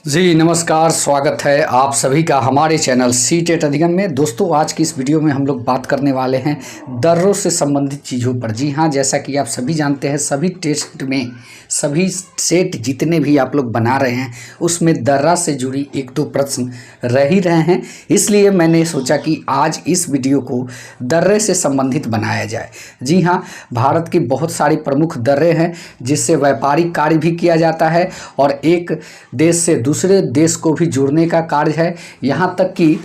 जी नमस्कार, स्वागत है आप सभी का हमारे चैनल सी टेट अधिगम में। दोस्तों, आज की इस वीडियो में हम लोग बात करने वाले हैं दर्रों से संबंधित चीज़ों पर। जी हाँ, जैसा कि आप सभी जानते हैं, सभी टेस्ट में सभी सेट जितने भी आप लोग बना रहे हैं उसमें दर्रा से जुड़ी एक दो प्रश्न रह ही रहे हैं। इसलिए मैंने सोचा कि आज इस वीडियो को दर्रे से संबंधित बनाया जाए। जी हाँ, भारत की बहुत सारी प्रमुख दर्रे हैं जिससे व्यापारिक कार्य भी किया जाता है और एक देश से दूसरे देश को भी जोड़ने का कार्य है। यहाँ तक कि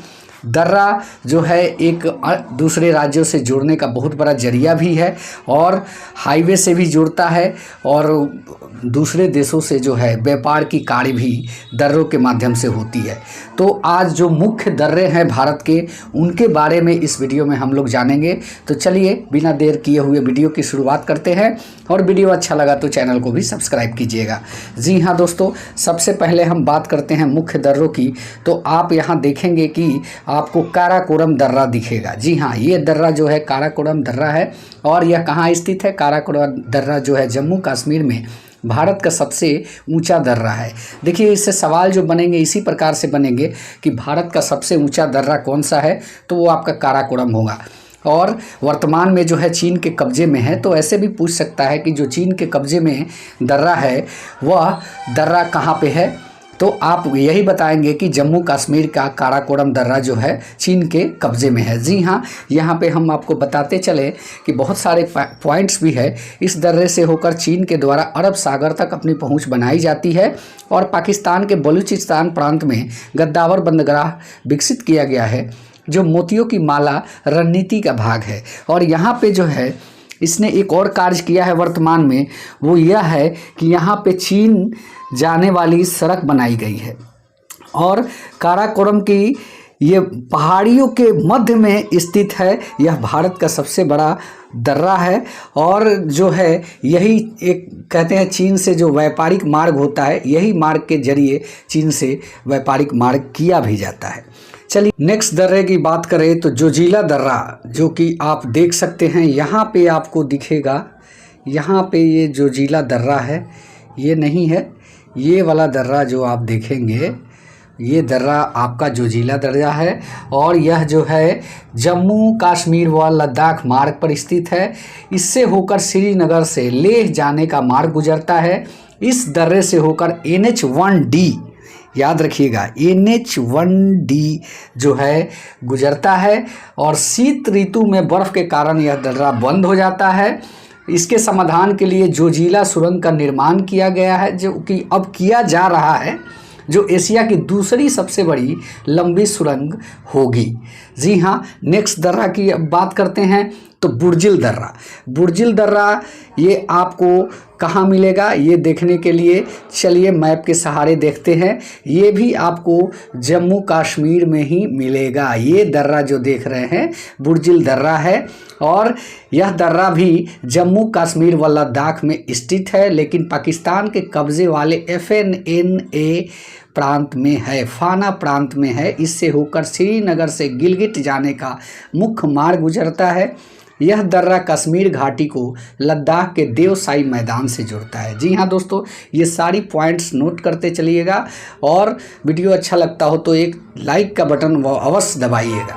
दर्रा जो है एक दूसरे राज्यों से जोड़ने का बहुत बड़ा जरिया भी है और हाईवे से भी जोड़ता है और दूसरे देशों से जो है व्यापार की कार्य भी दर्रों के माध्यम से होती है। तो आज जो मुख्य दर्रे हैं भारत के, उनके बारे में इस वीडियो में हम लोग जानेंगे। तो चलिए बिना देर किए हुए वीडियो की शुरुआत करते हैं और वीडियो अच्छा लगा तो चैनल को भी सब्सक्राइब कीजिएगा। जी हाँ दोस्तों, सबसे पहले हम बात करते हैं मुख्य दर्रों की। तो आप यहाँ देखेंगे कि आपको काराकोरम दर्रा दिखेगा। जी हाँ, ये दर्रा जो है काराकोरम दर्रा है और यह कहाँ स्थित है? काराकोरम दर्रा जो है जम्मू कश्मीर में भारत का सबसे ऊंचा दर्रा है। देखिए, इससे सवाल जो बनेंगे इसी प्रकार से बनेंगे कि भारत का सबसे ऊंचा दर्रा कौन सा है, तो वो आपका काराकोरम होगा और वर्तमान में जो है चीन के कब्जे में है। तो ऐसे भी पूछ सकता है कि जो चीन के कब्जे में दर्रा है वह दर्रा कहाँ पे है, तो आप यही बताएंगे कि जम्मू कश्मीर का काराकोरम दर्रा जो है चीन के कब्जे में है। जी हाँ, यहाँ पे हम आपको बताते चले कि बहुत सारे पॉइंट्स भी है। इस दर्रे से होकर चीन के द्वारा अरब सागर तक अपनी पहुँच बनाई जाती है और पाकिस्तान के बलूचिस्तान प्रांत में गद्दावर बंदरगाह विकसित किया गया है जो मोतियों की माला रणनीति का भाग है। और यहाँ पे जो है इसने एक और कार्य किया है वर्तमान में, वो यह है कि यहाँ पे चीन जाने वाली सड़क बनाई गई है और काराकोरम की ये पहाड़ियों के मध्य में स्थित है। यह भारत का सबसे बड़ा दर्रा है और जो है यही एक कहते हैं चीन से जो व्यापारिक मार्ग होता है, यही मार्ग के जरिए चीन से व्यापारिक मार्ग किया भी जाता है। चलिए नेक्स्ट दर्रे की बात करें तो जोजिला दर्रा, जो कि आप देख सकते हैं यहाँ पे आपको दिखेगा। यहाँ पे ये जोजिला दर्रा है, ये नहीं है, ये वाला दर्रा जो आप देखेंगे ये दर्रा आपका जोजिला दर्रा है और यह जो है जम्मू कश्मीर व लद्दाख मार्ग पर स्थित है। इससे होकर श्रीनगर से लेह जाने का मार्ग गुजरता है। इस दर्रे से होकर NH1D, याद रखिएगा NH1D जो है गुजरता है और शीत ऋतु में बर्फ़ के कारण यह दर्रा बंद हो जाता है। इसके समाधान के लिए जोजिला सुरंग का निर्माण किया गया है, जो कि अब किया जा रहा है, जो एशिया की दूसरी सबसे बड़ी लंबी सुरंग होगी। जी हाँ, नेक्स्ट दर्रा की अब बात करते हैं तो बुर्जिल दर्रा। बुर्जिल दर्रा ये आपको कहाँ मिलेगा, ये देखने के लिए चलिए मैप के सहारे देखते हैं। ये भी आपको जम्मू कश्मीर में ही मिलेगा। ये दर्रा जो देख रहे हैं बुर्जिल दर्रा है और यह दर्रा भी जम्मू कश्मीर व लद्दाख में स्थित है, लेकिन पाकिस्तान के कब्जे वाले FNNA प्रांत में है, फाना प्रांत में है। इससे होकर श्रीनगर से गिलगित जाने का मुख्य मार्ग गुजरता है। यह दर्रा कश्मीर घाटी को लद्दाख के देवसाई मैदान से जोड़ता है। जी हाँ दोस्तों, ये सारी पॉइंट्स नोट करते चलिएगा और वीडियो अच्छा लगता हो तो एक लाइक का बटन अवश्य दबाइएगा,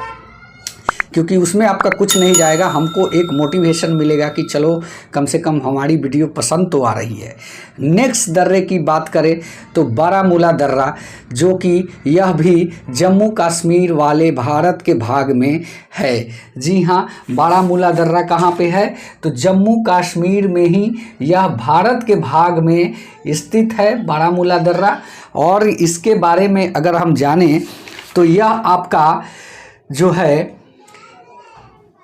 क्योंकि उसमें आपका कुछ नहीं जाएगा, हमको एक मोटिवेशन मिलेगा कि चलो कम से कम हमारी वीडियो पसंद तो आ रही है। नेक्स्ट दर्रे की बात करें तो बारामूला दर्रा, जो कि यह भी जम्मू कश्मीर वाले भारत के भाग में है। जी हाँ, बारामूला दर्रा कहाँ पे है, तो जम्मू कश्मीर में ही यह भारत के भाग में स्थित है बारामूला दर्रा। और इसके बारे में अगर हम जानें तो यह आपका जो है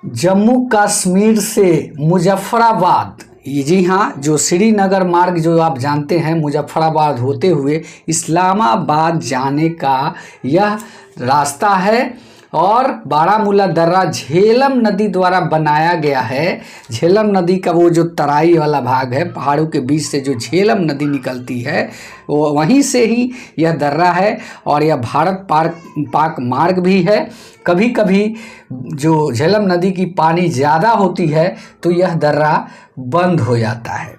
जम्मू कश्मीर से मुजफ्फराबाद, जी हाँ, जो श्रीनगर मार्ग जो आप जानते हैं मुजफ्फराबाद होते हुए इस्लामाबाद जाने का यह रास्ता है। और बारामूला दर्रा झेलम नदी द्वारा बनाया गया है। झेलम नदी का वो जो तराई वाला भाग है, पहाड़ों के बीच से जो झेलम नदी निकलती है, वो वहीं से ही यह दर्रा है और यह भारत पाक मार्ग भी है। कभी कभी जो झेलम नदी की पानी ज़्यादा होती है तो यह दर्रा बंद हो जाता है।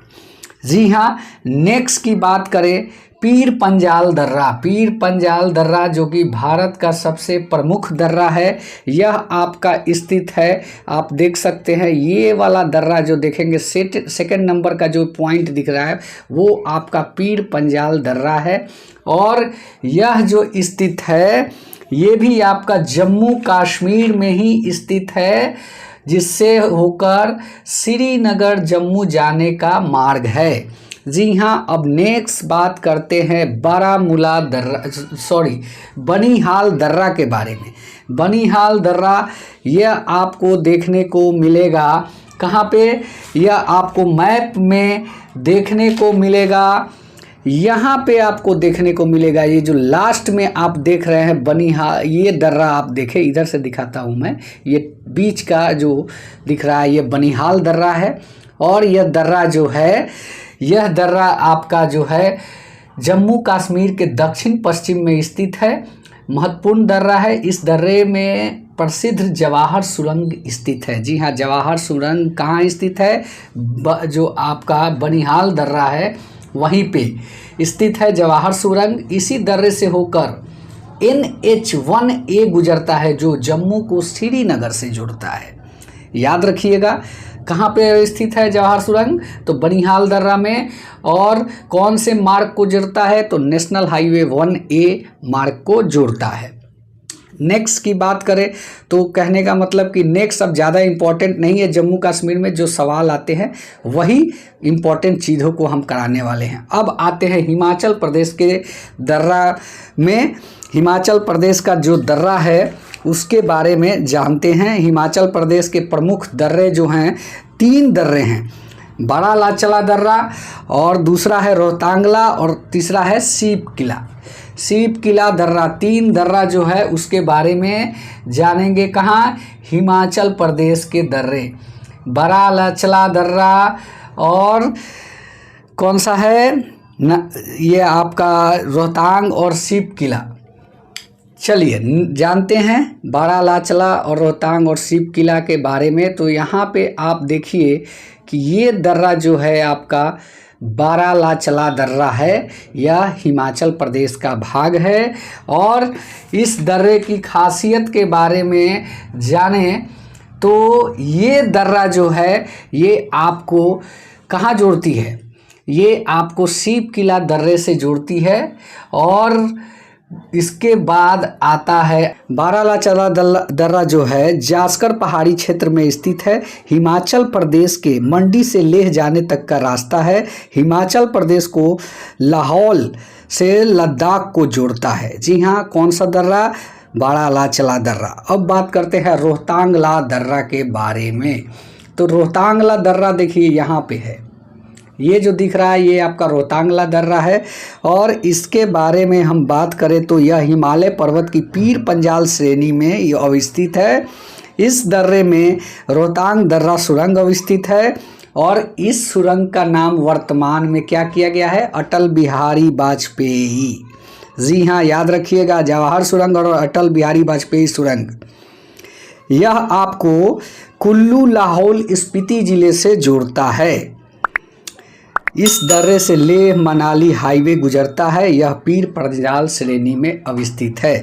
जी हाँ, नेक्स्ट की बात करें पीर पंजाल दर्रा। पीर पंजाल दर्रा जो कि भारत का सबसे प्रमुख दर्रा है, यह आपका स्थित है, आप देख सकते हैं ये वाला दर्रा जो देखेंगे सेकंड नंबर का जो पॉइंट दिख रहा है वो आपका पीर पंजाल दर्रा है। और यह जो स्थित है ये भी आपका जम्मू कश्मीर में ही स्थित है, जिससे होकर श्रीनगर जम्मू जाने का मार्ग है। जी हाँ, अब नेक्स्ट बात करते हैं बारामूला दर्रा, बनिहाल दर्रा के बारे में। बनिहाल दर्रा यह आपको देखने को मिलेगा कहाँ पे, यह आपको मैप में देखने को मिलेगा, यहाँ पे आपको देखने को मिलेगा। ये जो लास्ट में आप देख रहे हैं बनिहाल, ये दर्रा आप देखें, इधर से दिखाता हूँ मैं, ये बीच का जो दिख रहा है ये बनिहाल दर्रा है। और यह दर्रा जो है, यह दर्रा आपका जो है जम्मू कश्मीर के दक्षिण पश्चिम में स्थित है, महत्वपूर्ण दर्रा है। इस दर्रे में प्रसिद्ध जवाहर सुरंग स्थित है। जी हाँ, जवाहर सुरंग कहाँ स्थित है, जो आपका बनिहाल दर्रा है वहीं पे स्थित है जवाहर सुरंग। इसी दर्रे से होकर NH1A गुजरता है जो जम्मू को श्रीनगर से जोड़ता है। याद रखिएगा कहाँ पे स्थित है जवाहर सुरंग, तो बनिहाल दर्रा में। और कौन से मार्ग को जोड़ता है, तो नेशनल हाईवे 1A मार्ग को जोड़ता है। नेक्स्ट की बात करें तो कहने का मतलब कि नेक्स्ट अब ज़्यादा इम्पोर्टेंट नहीं है, जम्मू कश्मीर में जो सवाल आते हैं वही इम्पोर्टेंट चीज़ों को हम कराने वाले हैं। अब आते हैं हिमाचल प्रदेश के दर्रा में। हिमाचल प्रदेश का जो दर्रा है उसके बारे में जानते हैं। हिमाचल प्रदेश के प्रमुख दर्रे जो हैं, 3 दर्रे हैं, बड़ा लाचला दर्रा और दूसरा है रोहतांगला और तीसरा है सीप किला। सीप किला दर्रा, 3 दर्रा जो है उसके बारे में जानेंगे। कहाँ, हिमाचल प्रदेश के दर्रे, बड़ा लाचला दर्रा और कौन सा है ये आपका रोहतांग और सीप किला। चलिए जानते हैं बड़ा लाचला और रोहतांग और सीप किला के बारे में। तो यहाँ पे आप देखिए कि ये दर्रा जो है आपका बड़ा लाचला दर्रा है, यह हिमाचल प्रदेश का भाग है। और इस दर्रे की खासियत के बारे में जाने तो ये दर्रा जो है ये आपको कहाँ जोड़ती है, ये आपको सीप किला दर्रे से जोड़ती है। और इसके बाद आता है बारालाचला दर्रा जो है जास्कर पहाड़ी क्षेत्र में स्थित है। हिमाचल प्रदेश के मंडी से लेह जाने तक का रास्ता है। हिमाचल प्रदेश को लाहौल से लद्दाख को जोड़ता है। जी हाँ, कौन सा दर्रा, बारालाचला दर्रा। अब बात करते हैं रोहतांगला दर्रा के बारे में। तो रोहतांगला दर्रा देखिए यहाँ पे है, ये जो दिख रहा है ये आपका रोहतांगला दर्रा है। और इसके बारे में हम बात करें तो यह हिमालय पर्वत की पीर पंजाल श्रेणी में ये अवस्थित है। इस दर्रे में रोहतांग दर्रा सुरंग अवस्थित है और इस सुरंग का नाम वर्तमान में क्या किया गया है, अटल बिहारी वाजपेयी। जी हाँ, याद रखिएगा, जवाहर सुरंग और अटल बिहारी वाजपेयी सुरंग। यह आपको कुल्लू लाहौल स्पीति जिले से जोड़ता है। इस दर्रे से लेह मनाली हाईवे गुजरता है। यह पीर पंजाल श्रेणी में अवस्थित है।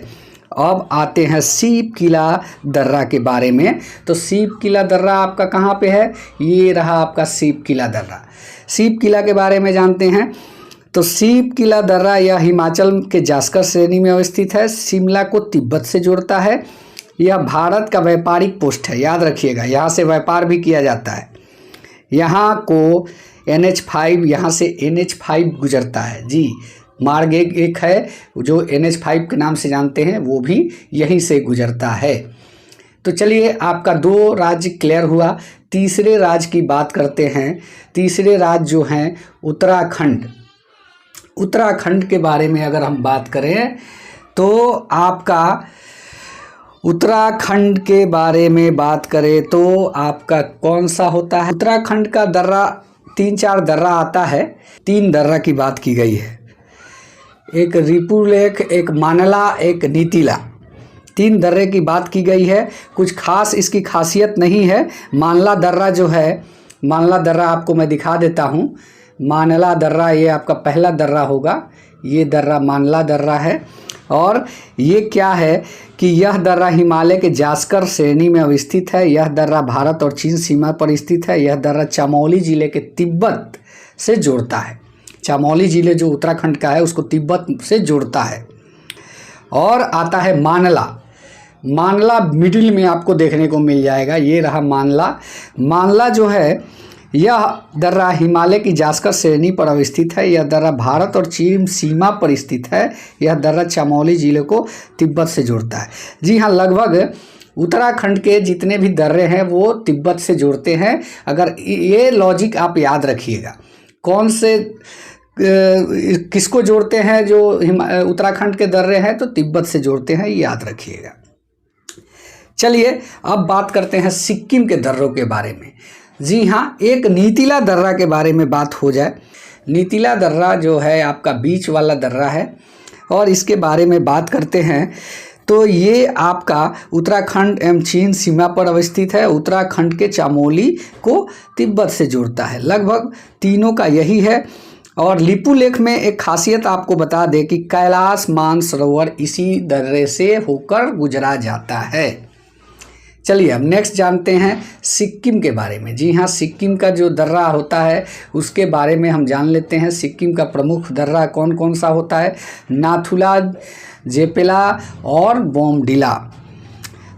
अब आते हैं सीप किला दर्रा के बारे में। तो सीप किला दर्रा आपका कहाँ पे है, ये रहा आपका सीप किला दर्रा। सीप किला के बारे में जानते हैं। तो सीप किला दर्रा यह हिमाचल के जास्कर श्रेणी में अवस्थित है। शिमला को तिब्बत से जोड़ता है। यह भारत का व्यापारिक पोस्ट है, याद रखिएगा, यहाँ से व्यापार भी किया जाता है। यहाँ को NH5, यहाँ से NH5 गुजरता है। जी, मार्ग एक है जो NH5 के नाम से जानते हैं, वो भी यहीं से गुजरता है। तो चलिए आपका 2 राज्य क्लियर हुआ। तीसरे राज्य की बात करते हैं। तीसरे राज्य जो हैं उत्तराखंड। उत्तराखंड के बारे में अगर हम बात करें तो आपका उत्तराखंड के बारे में बात करें तो आपका कौन सा होता है, उत्तराखंड का दर्रा 3-4 दर्रा आता है। 3 दर्रा की बात की गई है, एक रिपुलेख, एक मानला, एक नीतिला। 3 दर्रे की बात की गई है। कुछ खास इसकी खासियत नहीं है। मानला दर्रा जो है, मानला दर्रा आपको मैं दिखा देता हूँ। मानला दर्रा ये आपका पहला दर्रा होगा, ये दर्रा मानला दर्रा है। और ये क्या है कि यह दर्रा हिमालय के जास्कर श्रेणी में अवस्थित है। यह दर्रा भारत और चीन सीमा पर स्थित है। यह दर्रा चमोली जिले के तिब्बत से जोड़ता है। चमोली जिले जो उत्तराखंड का है उसको तिब्बत से जोड़ता है। और आता है मानला। मानला मिडिल में आपको देखने को मिल जाएगा, ये रहा मानला। मानला जो है यह दर्रा हिमालय की जास्कर श्रेणी पर अवस्थित है। यह दर्रा भारत और चीन सीमा पर स्थित है। यह दर्रा चमोली जिले को तिब्बत से जोड़ता है। जी हाँ, लगभग उत्तराखंड के जितने भी दर्रे हैं वो तिब्बत से जोड़ते हैं। अगर ये लॉजिक आप याद रखिएगा, कौन से किसको जोड़ते हैं, जो उत्तराखंड के दर्रे हैं तो तिब्बत से जोड़ते हैं, ये याद रखिएगा। चलिए अब बात करते हैं सिक्किम के दर्रों के बारे में। जी हाँ, एक नीतिला दर्रा के बारे में बात हो जाए। नीतिला दर्रा जो है आपका बीच वाला दर्रा है और इसके बारे में बात करते हैं तो ये आपका उत्तराखंड एवं चीन सीमा पर अवस्थित है। उत्तराखंड के चमोली को तिब्बत से जोड़ता है। लगभग तीनों का यही है। और लिपू लेख में एक खासियत आपको बता दें कि कैलाश मानसरोवर इसी दर्रे से होकर गुजरा जाता है। चलिए अब नेक्स्ट जानते हैं सिक्किम के बारे में। जी हाँ, सिक्किम का जो दर्रा होता है उसके बारे में हम जान लेते हैं। सिक्किम का प्रमुख दर्रा कौन कौन सा होता है? नाथुला, जेपेला और बोमडिला।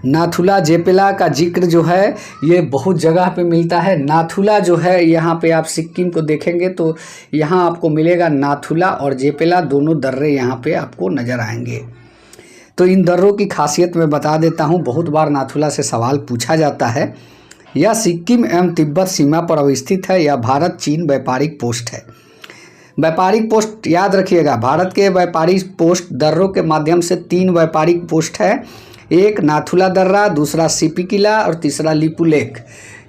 नाथुला जेपेला का जिक्र जो है ये बहुत जगह पे मिलता है। नाथुला जो है यहाँ पे आप सिक्किम को देखेंगे तो यहाँ आपको मिलेगा नाथुला और जेपेला, दोनों दर्रे यहाँ पे आपको नज़र आएंगे। तो इन दर्रों की खासियत मैं बता देता हूँ। बहुत बार नाथुला से सवाल पूछा जाता है। यह सिक्किम एवं तिब्बत सीमा पर अवस्थित है। यह भारत चीन व्यापारिक पोस्ट है। व्यापारिक पोस्ट याद रखिएगा, भारत के व्यापारिक पोस्ट दर्रों के माध्यम से 3 व्यापारिक पोस्ट है। एक नाथुला दर्रा, दूसरा सीपी किला और तीसरा लिपू लेक।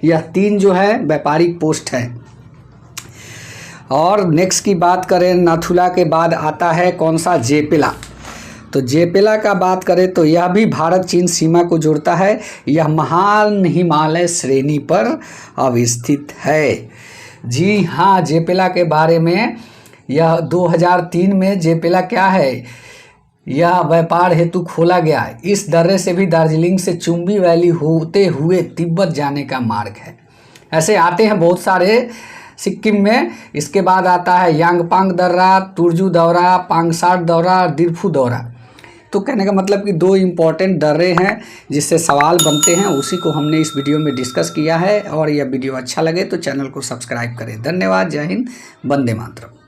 यह 3 जो है व्यापारिक पोस्ट है। और नेक्स्ट की बात करें, नाथुला के बाद आता है कौन सा? जेपेला। तो जेपेला का बात करें तो यह भी भारत चीन सीमा को जोड़ता है। यह महान हिमालय श्रेणी पर अवस्थित है। जी हाँ, जेपेला के बारे में यह 2003 में जेपेला क्या है, यह व्यापार हेतु खोला गया। इस दर्रे से भी दार्जिलिंग से चुम्बी वैली होते हुए तिब्बत जाने का मार्ग है। ऐसे आते हैं बहुत सारे सिक्किम में। इसके बाद आता है यांगपांग दर्रा, तुर्जू दौरा, पांगसाट दौरा और दिरफू दौरा। तो कहने का मतलब कि 2 इम्पॉर्टेंट दर्रे हैं जिससे सवाल बनते हैं, उसी को हमने इस वीडियो में डिस्कस किया है। और यह वीडियो अच्छा लगे तो चैनल को सब्सक्राइब करें। धन्यवाद। जय हिंद, वंदे मातरम।